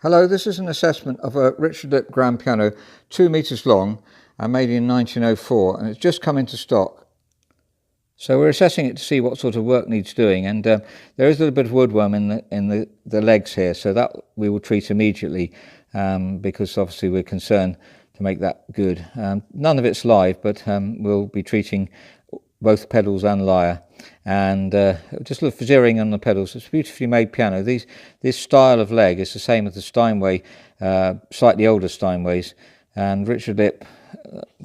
Hello, this is an assessment of a Richard Lipp grand piano, 2 meters long and made in 1904, and it's just come into stock. So we're assessing it to see what sort of work needs doing, and there is a little bit of woodworm in the legs here, so that we will treat immediately because obviously we're concerned to make that good. None of it's live, but we'll be treating both pedals and lyre, and just look for zeroing on the pedals. It's a beautifully made piano. This style of leg is the same as the Steinway, slightly older Steinways, and Richard Lipp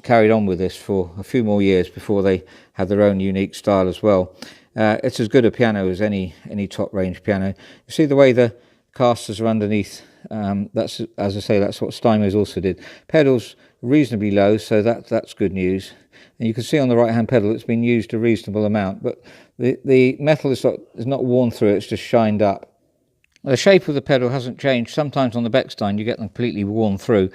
carried on with this for a few more years before they had their own unique style as well. It's as good a piano as any top range piano. You see the way the casters are underneath. That's, as I say, that's what Steinways also did. Pedals reasonably low, so that's good news. And you can see on the right hand pedal it's been used a reasonable amount, but the metal is not worn through, it's just shined up. The shape of the pedal hasn't changed. Sometimes on the Bechstein you get them completely worn through.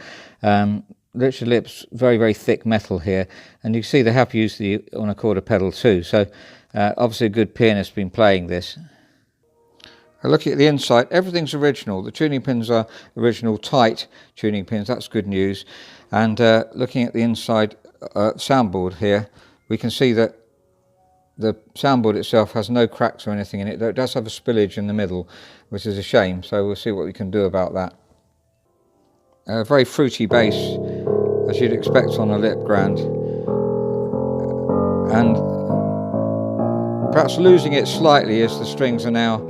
Richard Lipp's very, very thick metal here, and you can see they have used the on-a-quarter pedal too, so obviously a good pianist been playing this. Looking at the inside, everything's original. The tuning pins are original tight tuning pins, that's good news. And looking at the inside soundboard here, we can see that the soundboard itself has no cracks or anything in it, though it does have a spillage in the middle, which is a shame, so we'll see what we can do about that. A very fruity bass, as you'd expect on a Lipp grand, and perhaps losing it slightly as the strings are now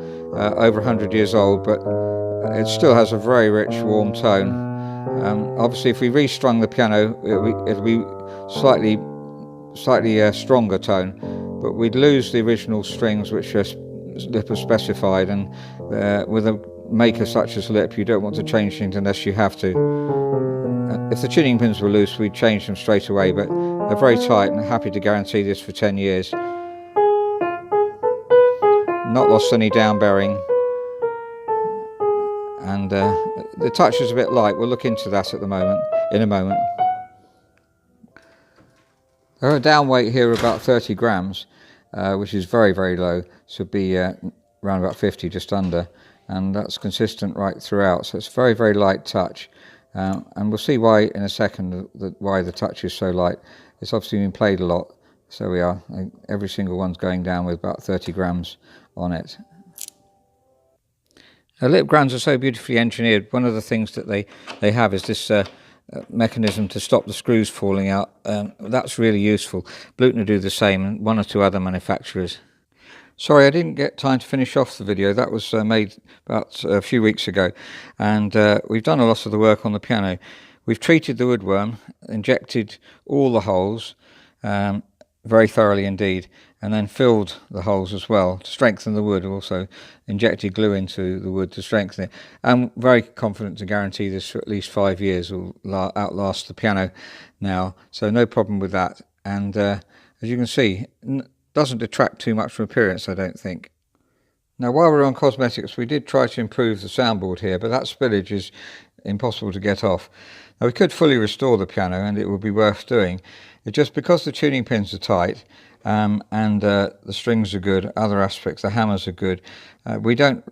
over 100 years old, but it still has a very rich, warm tone. Obviously, if we restrung the piano, it'll be slightly stronger tone, but we'd lose the original strings which Lipp has specified, and with a maker such as Lipp, you don't want to change things unless you have to. If the tuning pins were loose, we'd change them straight away, but they're very tight, and happy to guarantee this for 10 years. Not lost any down bearing, and the touch is a bit light. We'll look into that in a moment. Our down weight here about 30 grams, which is very, very low. Should be around about 50, just under, and that's consistent right throughout. So it's very, very light touch, and we'll see why in a second why the touch is so light. It's obviously been played a lot, so we are. Every single one's going down with about 30 grams on it. Lipp grands are so beautifully engineered. One of the things that they have is this mechanism to stop the screws falling out. That's really useful. Bluthner do the same, and one or two other manufacturers. Sorry, I didn't get time to finish off the video. That was made about a few weeks ago, and we've done a lot of the work on the piano. We've treated the woodworm, injected all the holes very thoroughly indeed, and then filled the holes as well to strengthen the wood. Also injected glue into the wood to strengthen it. I'm very confident to guarantee this for at least 5 years will outlast the piano now, so no problem with that. And as you can see, doesn't detract too much from appearance, I don't think. Now, while we're on cosmetics, we did try to improve the soundboard here, but that spillage is impossible to get off. Now, we could fully restore the piano, and it would be worth doing. It's just because the tuning pins are tight and the strings are good, other aspects, the hammers are good, we don't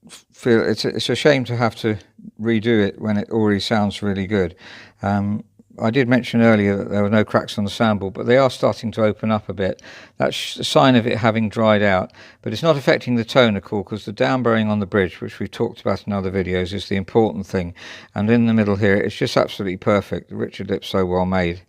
feel it's a shame to have to redo it when it already sounds really good. I did mention earlier that there were no cracks on the soundboard, but they are starting to open up a bit. That's a sign of it having dried out, but it's not affecting the tone at all, because the down bearing on the bridge, which we've talked about in other videos, is the important thing. And in the middle here, it's just absolutely perfect. Richard Lipp's so well made.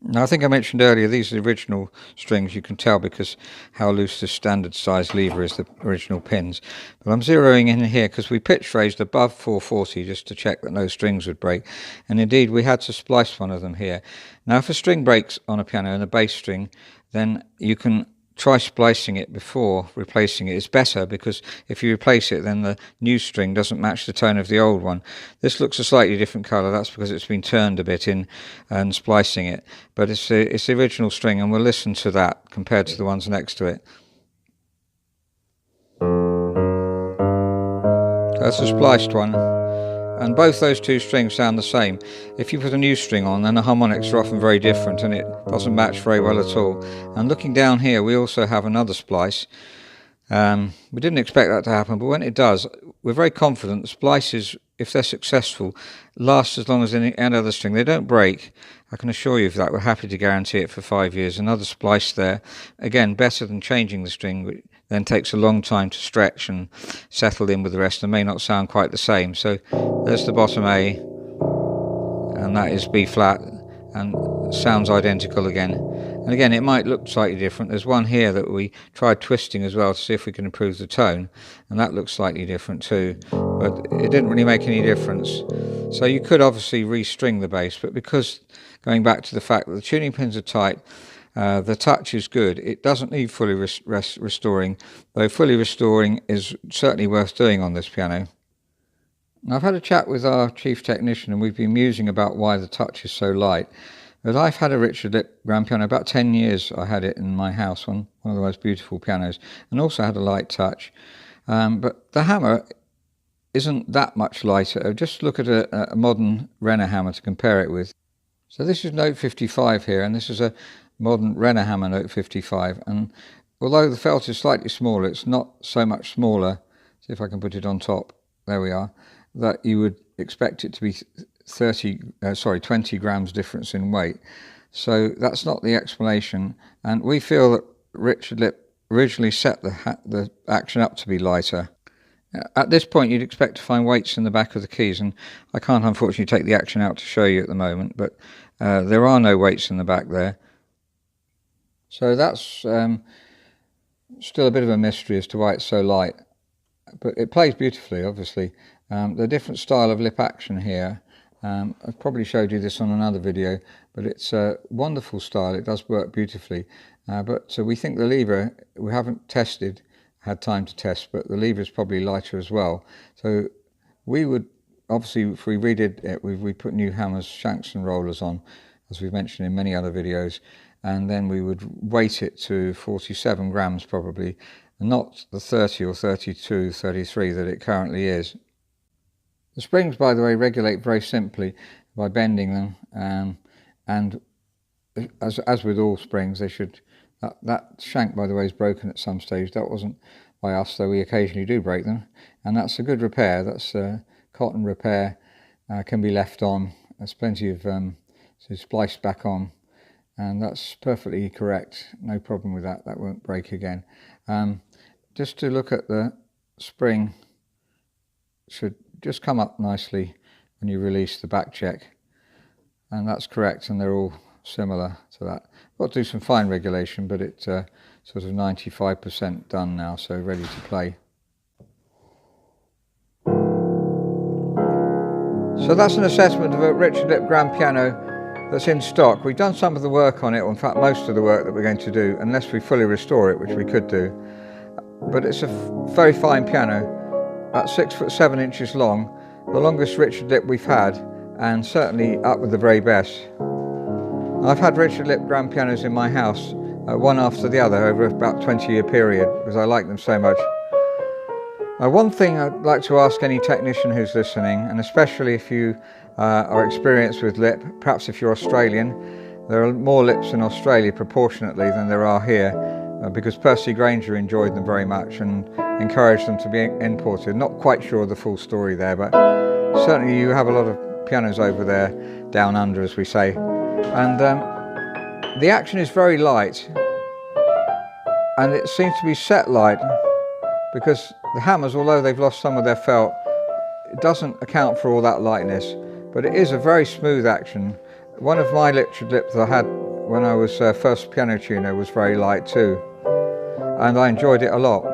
Now, I think I mentioned earlier, these are the original strings. You can tell because how loose the standard size lever is, the original pins. But I'm zeroing in here because we pitch raised above 440 just to check that no strings would break. And indeed, we had to splice one of them here. Now, if a string breaks on a piano, and a bass string, then you can try splicing it before replacing it. It's better because if you replace it, then the new string doesn't match the tone of the old one. This looks a slightly different colour. That's because it's been turned a bit in and splicing it. But it's the original string, and we'll listen to that compared to the ones next to it. That's a spliced one. And both those two strings sound the same. If you put a new string on, then the harmonics are often very different, and it doesn't match very well at all. And looking down here, we also have another splice. We didn't expect that to happen, but when it does, we're very confident the splice is if they're successful, last as long as any other string. They don't break. I can assure you of that. We're happy to guarantee it for 5 years. Another splice there. Again, better than changing the string, which then takes a long time to stretch and settle in with the rest and may not sound quite the same. So there's the bottom A, and that is B flat, and sounds identical again. And again, it might look slightly different. There's one here that we tried twisting as well to see if we can improve the tone, and that looks slightly different too, but it didn't really make any difference. So you could obviously restring the bass, but because, going back to the fact that the tuning pins are tight, the touch is good. It doesn't need fully restoring, though fully restoring is certainly worth doing on this piano. Now, I've had a chat with our chief technician, and we've been musing about why the touch is so light. But I've had a Richard Lipp grand piano, about 10 years I had it in my house, one of the most beautiful pianos, and also had a light touch. But the hammer isn't that much lighter. Just look at a modern Renner hammer to compare it with. So this is note 55 here, and this is a modern Renner hammer note 55. And although the felt is slightly smaller, it's not so much smaller, see if I can put it on top, there we are, that you would expect it to be 20 grams difference in weight. So that's not the explanation, and we feel that Richard Lipp originally set the action up to be lighter. At this point you'd expect to find weights in the back of the keys, and I can't unfortunately take the action out to show you at the moment, but there are no weights in the back there. So that's still a bit of a mystery as to why it's so light, but it plays beautifully, obviously. The different style of lip action here, I've probably showed you this on another video, but it's a wonderful style. It does work beautifully, but we think the lever, we haven't had time to test, but the lever is probably lighter as well. So we would, obviously, if we redid it, we put new hammers, shanks and rollers on, as we've mentioned in many other videos, and then we would weight it to 47 grams probably, not the 30 or 32, 33 that it currently is. The springs, by the way, regulate very simply by bending them, and as with all springs, they should. That shank, by the way, is broken at some stage. That wasn't by us, though we occasionally do break them, and that's a good repair. That's cotton repair, can be left on. There's plenty of so spliced back on, and that's perfectly correct. No problem with that. That won't break again. Just to look at the spring, should just come up nicely when you release the back check, and that's correct, and they're all similar to that. Got to do some fine regulation, but it's sort of 95% done now, so ready to play. So that's an assessment of a Richard Lipp grand piano that's in stock. We've done some of the work on it, or in fact most of the work that we're going to do, unless we fully restore it, which we could do. But it's a very fine piano, about 6'7" long, the longest Richard Lipp we've had, and certainly up with the very best. I've had Richard Lipp grand pianos in my house, one after the other, over about a 20-year period, because I like them so much. One thing I'd like to ask any technician who's listening, and especially if you are experienced with Lipp, perhaps if you're Australian, there are more Lipps in Australia proportionately than there are here, because Percy Grainer enjoyed them very much and encouraged them to be imported. Not quite sure of the full story there, but certainly you have a lot of pianos over there, down under as we say. And the action is very light, and it seems to be set light, because the hammers, although they've lost some of their felt, it doesn't account for all that lightness, but it is a very smooth action. One of my Richard Lipps that I had when I was first piano tuner was very light too, and I enjoyed it a lot.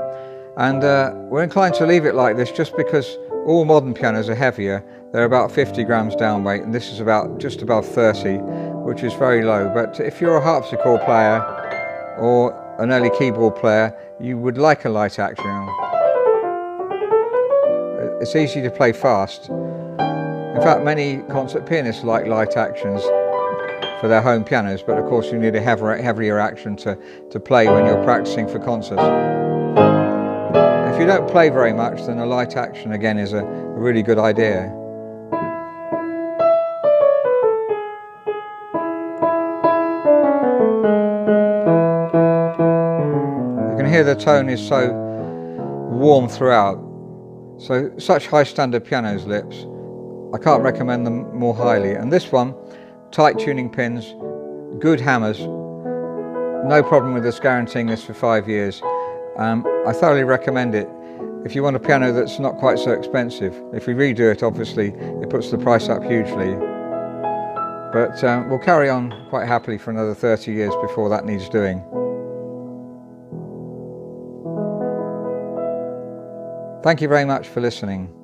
And we're inclined to leave it like this just because all modern pianos are heavier. They're about 50 grams down weight, and this is about just above 30, which is very low. But if you're a harpsichord player or an early keyboard player, you would like a light action. It's easy to play fast. In fact, many concert pianists like light actions for their home pianos, but of course you need a heavier action to play when you're practicing for concerts. If you don't play very much, then a light action again is a really good idea. You can hear the tone is so warm throughout. So such high standard pianos, Lipps, I can't recommend them more highly. And this one, tight tuning pins, good hammers, no problem with us guaranteeing this for 5 years. I thoroughly recommend it if you want a piano that's not quite so expensive. If we redo it, obviously, it puts the price up hugely. But we'll carry on quite happily for another 30 years before that needs doing. Thank you very much for listening.